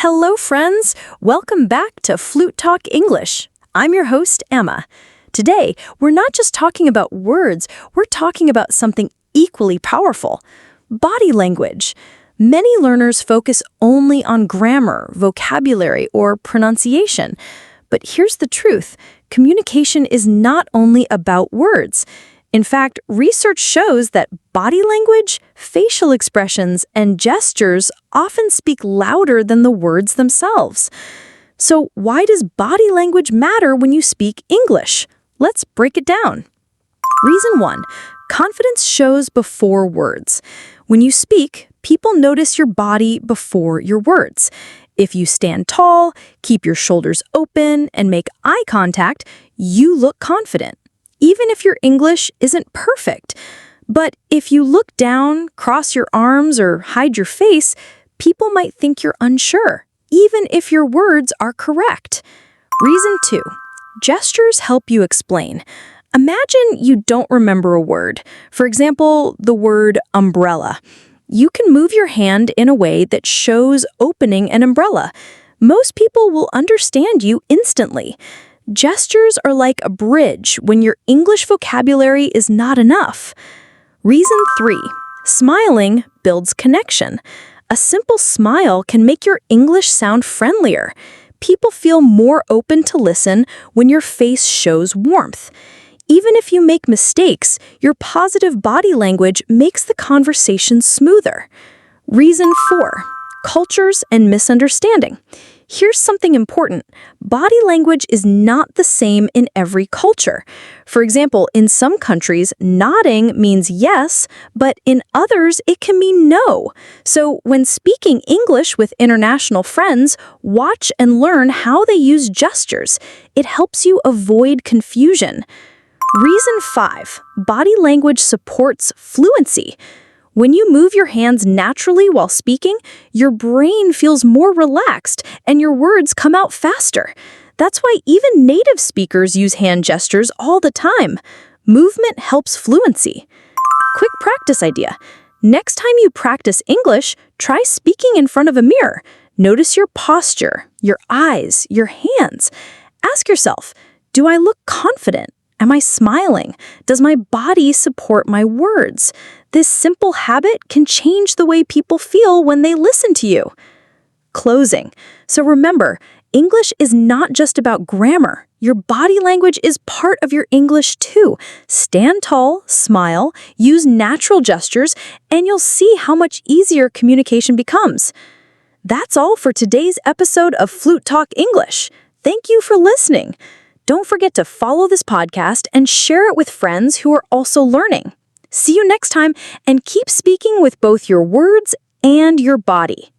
Hello, friends! Welcome back to Flutalk English. I'm your host, Emma. Today, we're not just talking about words, we're talking about something equally powerful: body language. Many learners focus only on grammar, vocabulary, or pronunciation. But here's the truth: communication is not only about words. In fact, research shows that body language, facial expressions, and gestures often speak louder than the words themselves. So why does body language matter when you speak English? Let's break it down. Reason 1, confidence shows before words. When you speak, people notice your body before your words. If you stand tall, keep your shoulders open, and make eye contact, you look confident, even if your English isn't perfect. But if you look down, cross your arms, or hide your face, people might think you're unsure, even if your words are correct. Reason 2, gestures help you explain. Imagine you don't remember a word. For example, the word umbrella. You can move your hand in a way that shows opening an umbrella. Most people will understand you instantly. Gestures are like a bridge when your English vocabulary is not enough. Reason 3, smiling builds connection. A simple smile can make your English sound friendlier. People feel more open to listen when your face shows warmth. Even if you make mistakes, your positive body language makes the conversation smoother. Reason 4, cultures and misunderstanding. Here's something important. Body language is not the same in every culture. For example, in some countries, nodding means yes, but in others, it can mean no. So when speaking English with international friends, watch and learn how they use gestures. It helps you avoid confusion. Reason 5, body language supports fluency. When you move your hands naturally while speaking, your brain feels more relaxed and your words come out faster. That's why even native speakers use hand gestures all the time. Movement helps fluency. Quick practice idea. Next time you practice English, try speaking in front of a mirror. Notice your posture, your eyes, your hands. Ask yourself, do I look confident? Am I smiling? Does my body support my words? This simple habit can change the way people feel when they listen to you. Closing. So remember, English is not just about grammar. Your body language is part of your English too. Stand tall, smile, use natural gestures, and you'll see how much easier communication becomes. That's all for today's episode of Flutalk English. Thank you for listening. Don't forget to follow this podcast and share it with friends who are also learning. See you next time, and keep speaking with both your words and your body.